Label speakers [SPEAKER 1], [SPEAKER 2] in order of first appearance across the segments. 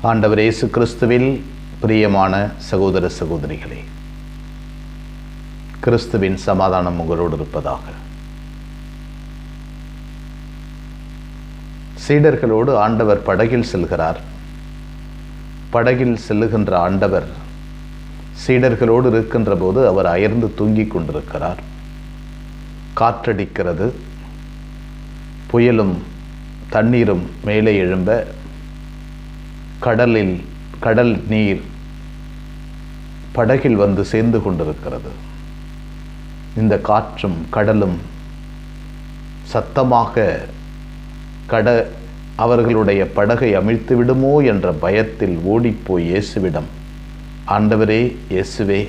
[SPEAKER 1] ஆண்டவர் இயேசு கிறிஸ்துவில் பிரியமான சகோதர சகோதரிகளே, கிறிஸ்துவின் சமாதானம் உங்களோடு இருப்பதாக. சீடர்களோடு ஆண்டவர் படகில் செல்கிறார். படகில் செல்லுகின்ற ஆண்டவர் சீடர்களோடு இருக்கின்ற போது அவர் அயர்ந்து தூங்கிக் கொண்டிருக்கிறார். காற்றடிக்கிறது, புயலும் தண்ணீரும் மேலே எழும்ப கடல் நீர் படகில் வந்து சேர்ந்து கொண்டிருக்கிறது. இந்த காற்றும் கடலும் சத்தமாக அவர்களுடைய படகை அமிழ்த்து விடுமோ என்ற பயத்தில் ஓடிப்போய் இயேசுவிடம், ஆண்டவரே, இயேசுவே,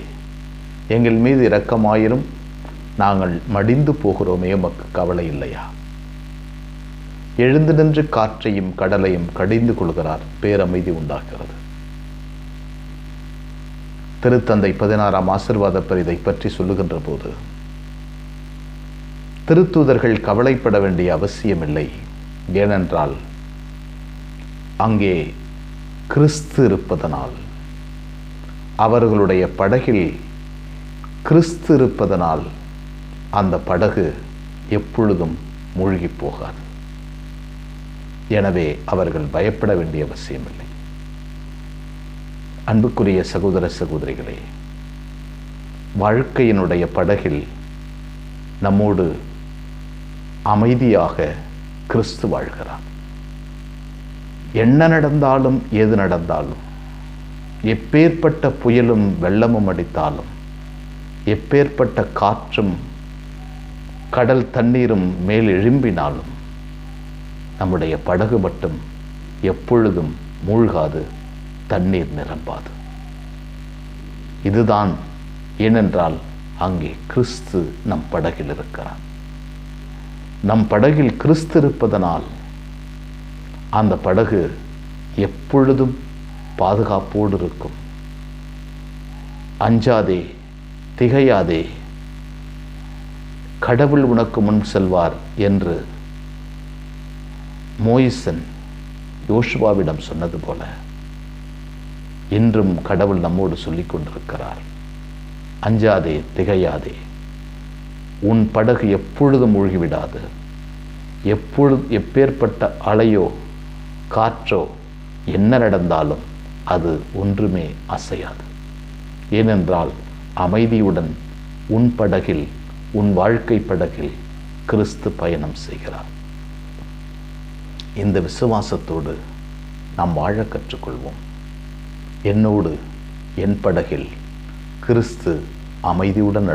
[SPEAKER 1] எங்கள் மீது இரக்கமாயிரும், நாங்கள் மடிந்து போகிறோமே, உமக்கு கவலை இல்லையா? எழுந்து நின்று காற்றையும் கடலையும் கடிந்து கொள்கிறார். பேரமைதி உண்டாகிறது. திருத்தந்தை 16ஆம் ஆசீர்வாதப்பர் இதை பற்றி சொல்லுகின்ற போது, திருத்தூதர்கள் கவலைப்பட வேண்டிய அவசியமில்லை. ஏனென்றால் அங்கே கிறிஸ்து இருப்பதனால், அவர்களுடைய படகில் கிறிஸ்து இருப்பதனால் அந்த படகு எப்பொழுதும் மூழ்கி போகாது. எனவே அவர்கள் பயப்பட வேண்டிய அவசியமில்லை. அன்புக்குரிய சகோதர சகோதரிகளே, வாழ்க்கையினுடைய படகில் நம்மோடு அமைதியாக கிறிஸ்து வாழ்கிறார். என்ன நடந்தாலும் ஏது நடந்தாலும், எப்பேற்பட்ட புயலும் வெள்ளமும் அடித்தாலும், எப்பேற்பட்ட காற்றும் கடல் தண்ணீரும் மேல் எழும்பினாலும், நம்முடைய படகு மட்டும் எப்பொழுதும் மூழ்காது, தண்ணீர் நிரம்பாது. இதுதான் ஏனென்றால் அங்கே கிறிஸ்து நம் படகில் இருக்கிறார். நம் படகில் கிறிஸ்து இருப்பதனால் அந்த படகு எப்பொழுதும் பாதுகாப்போடு இருக்கும். அஞ்சாதே, திகையாதே, கடவுள் உனக்கு முன் செல்வார் என்று மோயிசன் யோசுவாவிடம் சொன்னது போல இன்றும் கடவுள் நம்மோடு சொல்லிக் கொண்டிருக்கிறார். அஞ்சாதே, திகையாதே, உன் படகு எப்பொழுதும் மூழ்கிவிடாது. எப்பேற்பட்ட அலையோ காற்றோ என்ன நடந்தாலும் அது ஒன்றுமே அசையாது. ஏனென்றால் அமைதியுடன் உன் படகில், உன் வாழ்க்கை படகில் கிறிஸ்து பயணம் செய்கிறார். இந்த விசுவாசத்தோடு நாம் வாழ கற்றுக்கொள்வோம். என்னோடு என் படகில் கிறிஸ்து அமைதியுடன்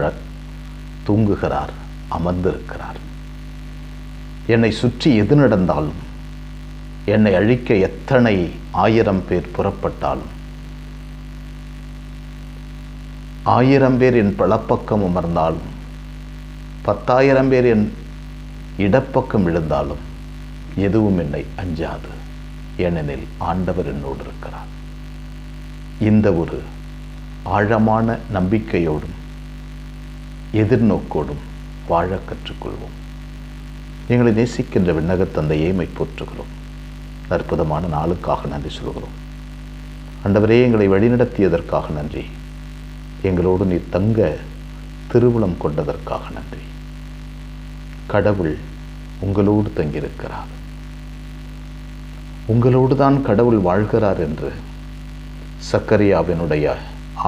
[SPEAKER 1] தூங்குகிறார், அமர்ந்திருக்கிறார். என்னை சுற்றி எது நடந்தாலும், என்னை அழிக்க எத்தனை 1000 பேர் புறப்பட்டாலும், 1000 பேர் என் பலப்பக்கம் அமர்ந்தாலும், 10,000 பேர் என் இடப்பக்கம் விழுந்தாலும் எதுவும் என்னை அஞ்சாது. ஏனெனில் ஆண்டவர் என்னோடு இருக்கிறார். இந்த ஒரு ஆழமான நம்பிக்கையோடும் எதிர்நோக்கோடும் வாழ கற்றுக்கொள்வோம். எங்களை நேசிக்கின்ற விண்ணகத் தந்தையை போற்றுகிறோம். அற்புதமான நாளுக்காக நன்றி சொல்கிறோம். ஆண்டவரே, எங்களை வழிநடத்தியதற்காக நன்றி. எங்களோடு நீர் தங்க திருவுளம் கொண்டதற்காக நன்றி. கடவுள் உங்களோடு தங்கியிருக்கிறார். உங்களோடு தான் கடவுள் வாழ்கிறார் என்று சக்கரியாவினுடைய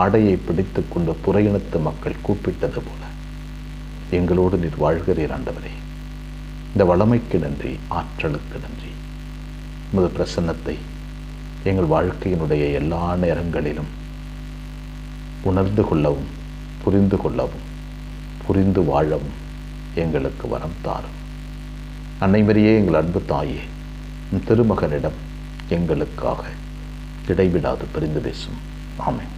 [SPEAKER 1] ஆடையை பிடித்து கொண்டு புறையினத்து மக்கள் கூப்பிட்டது போல எங்களோடு நீர் வாழ்கிறீர். ஆண்டவரே, இந்த வளமைக்கு நன்றி, ஆற்றலுக்கு நன்றி. உமது பிரசன்னத்தை எங்கள் வாழ்க்கையினுடைய எல்லா நேரங்களிலும் உணர்ந்து கொள்ளவும், புரிந்து கொள்ளவும், புரிந்து வாழவும் எங்களுக்கு வரம் தாரும். அன்னை மரியே, எங்கள் அன்பு தாயே, திருமகனிடம் எங்களுக்காக இடைவிடாது பரிந்து பேசும். ஆமென்.